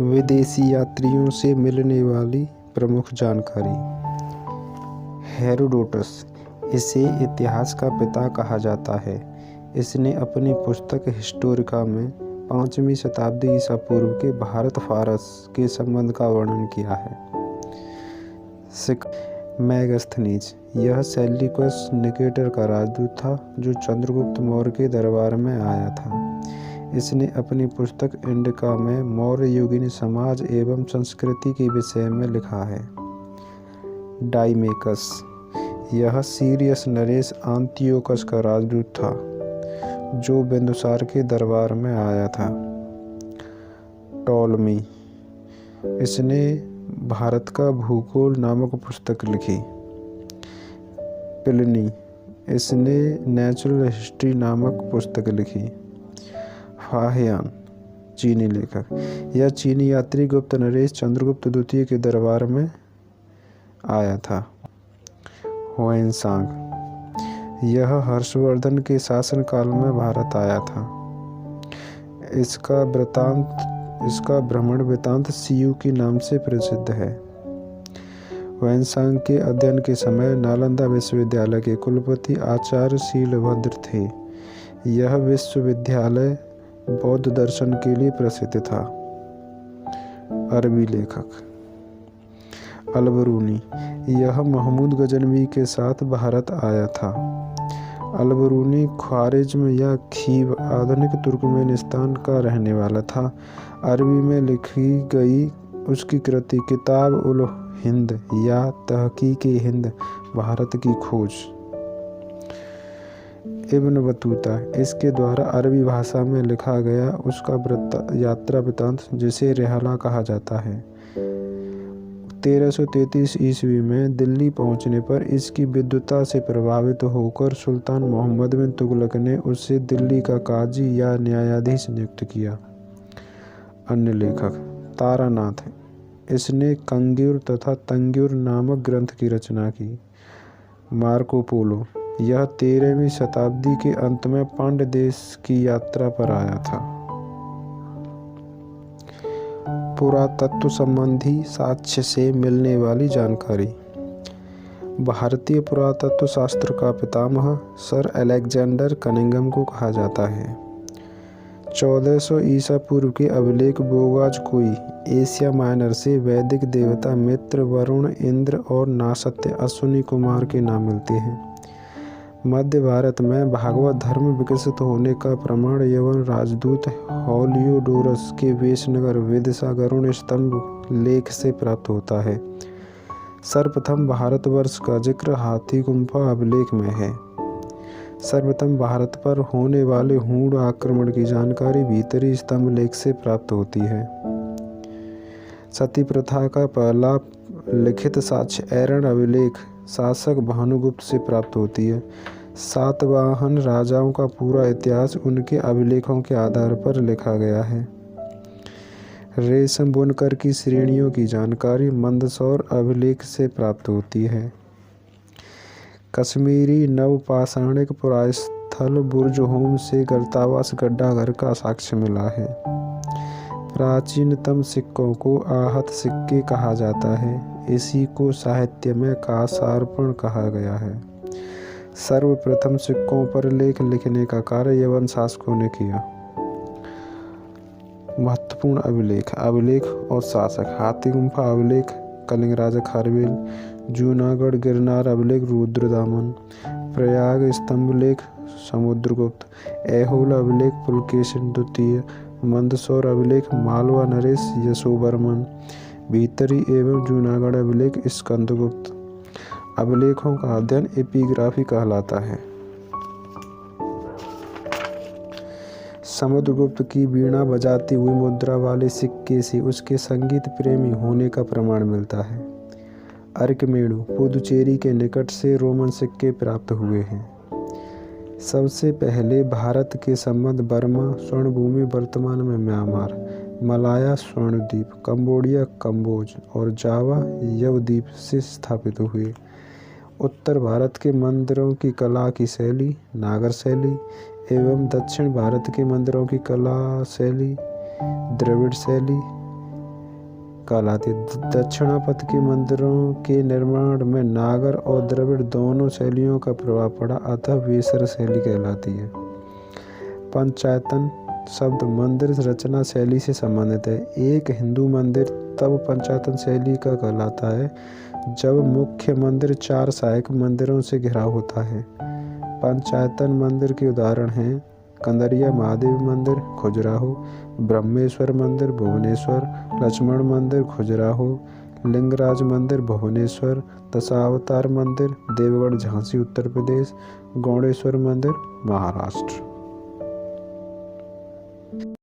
विदेशी यात्रियों से मिलने वाली प्रमुख जानकारी। हेरोडोटस, इसे इतिहास का पिता कहा जाता है। इसने अपनी पुस्तक हिस्टोरिका में 5वीं शताब्दी ईसा पूर्व के भारत फारस के संबंध का वर्णन किया है। मेगास्थनीज, यह सेल्यूकस निकेटर का राजदूत था जो चंद्रगुप्त मौर्य के दरबार में आया था। इसने अपनी पुस्तक इंडिका में मौर्य युगीन समाज एवं संस्कृति के विषय में लिखा है। डाइमेकस, यह सीरियस नरेश आंतियोकस का राजदूत था जो बिंदुसार के दरबार में आया था। टॉलमी, इसने भारत का भूगोल नामक पुस्तक लिखी। प्लिनी, इसने नेचुरल हिस्ट्री नामक पुस्तक लिखी। फाहियान, चीनी लेखक, यह चीनी यात्री गुप्त नरेश चंद्रगुप्त द्वितीय के दरबार में आया था। हुएनसांग, यह हर्षवर्धन के शासनकाल में भारत आया था। इसका भ्रमण वृत्तांत सीयू के नाम से प्रसिद्ध है। हुएनसांग के अध्ययन के समय नालंदा विश्वविद्यालय के कुलपति आचार्य शीलभद्र थे। यह विश्वविद्यालय बौद्ध दर्शन के लिए प्रसिद्ध था। अरबी लेखक अलबरूनी, यह महमूद गजनवी के साथ भारत आया था। अलबरूनी ख्वारिज्म या खीव आधुनिक तुर्कमेनिस्तान का रहने वाला था। अरबी में लिखी गई उसकी कृति किताब उल हिंद या तहकीक हिंद, भारत की खोज। इब्न बतूता, इसके द्वारा अरबी भाषा में लिखा गया उसका यात्रा वृत्तांत जिसे रिहला कहा जाता है। 1333 ईस्वी में दिल्ली पहुंचने पर इसकी विद्वता से प्रभावित होकर सुल्तान मोहम्मद बिन तुगलक ने उसे दिल्ली का काजी या न्यायाधीश नियुक्त किया। अन्य लेखक तारानाथ, इसने कंग्यूर तथा तंग्यूर नामक ग्रंथ की रचना की। मार्को पोलो, यह 13वीं शताब्दी के अंत में पांड्य देश की यात्रा पर आया था। पुरातत्व संबंधी साक्ष्य से मिलने वाली जानकारी। भारतीय पुरातत्व शास्त्र का पितामह सर अलेक्जेंडर कनिंघम को कहा जाता है। 1400 ईसा पूर्व के अभिलेख बोगाज कोई एशिया माइनर से वैदिक देवता मित्र, वरुण, इंद्र और नासत्य अश्विनी कुमार के नाम मिलते हैं। मध्य भारत में भागवत धर्म विकसित होने का प्रमाण यवन राजदूत हेलियोडोरस के वेशनगर विदिशा गरुड़ स्तंभ लेख से प्राप्त होता है। सर्वप्रथम भारतवर्ष का जिक्र हाथी गुम्फा अभिलेख में है। सर्वप्रथम भारत पर होने वाले हूण आक्रमण की जानकारी भीतरी स्तंभ लेख से प्राप्त होती है। सती प्रथा का पहला लिखित साक्ष्य ऐरण अभिलेख शासक भानुगुप्त से प्राप्त होती है। सातवाहन राजाओं का पूरा इतिहास उनके अभिलेखों के आधार पर लिखा गया है। रेशम बुनकर की श्रेणियों की जानकारी मंदसौर अभिलेख से प्राप्त होती है। कश्मीरी नवपाषाणिक पुरास्थल बुर्जहोम से गर्तावास गड्ढा घर का साक्ष्य मिला है। प्राचीनतम सिक्कों को आहत सिक्के कहा जाता है। इसी को साहित्य में कासार्पण कहा गया है। सर्वप्रथम सिक्कों पर लेख लिखने का कार्य यवन शासकों ने किया। महत्वपूर्ण अभिलेख और शासक। हाथी गुम्फा अभिलेख कलिंग राजा खारवेल। जूनागढ़ गिरनार अभिलेख रुद्रदामन। प्रयाग स्तंभ लेख समुद्रगुप्त। ऐहोल अभिलेख पुलकेशिन द्वितीय। मंदसौर अभिलेख मालवा नरेश यशोवर्मन। भीतरी एवं जूनागढ़ अभिलेख स्कंदगुप्त। अभिलेखों का अध्ययन एपिग्राफी कहलाता है। समुद्रगुप्त की वीणा बजाती हुई मुद्रा वाले सिक्के से उसके संगीत प्रेमी होने का प्रमाण मिलता है। अर्कमेड़ू पुदुचेरी के निकट से रोमन सिक्के प्राप्त हुए हैं। सबसे पहले भारत के संबंध बर्मा स्वर्णभूमि वर्तमान में म्यांमार, मलाया स्वर्णद्वीप, कंबोडिया कंबोज और जावा यवद्वीप से स्थापित हुए। उत्तर भारत के मंदिरों की कला की शैली नागर शैली एवं दक्षिण भारत के मंदिरों की कला शैली द्रविड़ शैली कहलाती है। दक्षिणापथ के मंदिरों के निर्माण में नागर और द्रविड़ दोनों शैलियों का प्रभाव पड़ा, अतः वेसर शैली कहलाती है। पंचायतन शब्द मंदिर रचना शैली से संबंधित है। एक हिंदू मंदिर तब पंचायतन शैली का कहलाता है जब मुख्य मंदिर 4 सहायक मंदिरों से घिरा होता है। पंचायतन मंदिर के उदाहरण हैं कंदरिया महादेव मंदिर खजुराहो, ब्रह्मेश्वर मंदिर भुवनेश्वर, लक्ष्मण मंदिर खजुराहो, लिंगराज मंदिर भुवनेश्वर, दशावतार मंदिर देवगढ़ झांसी उत्तर प्रदेश, गौड़ेश्वर मंदिर महाराष्ट्र।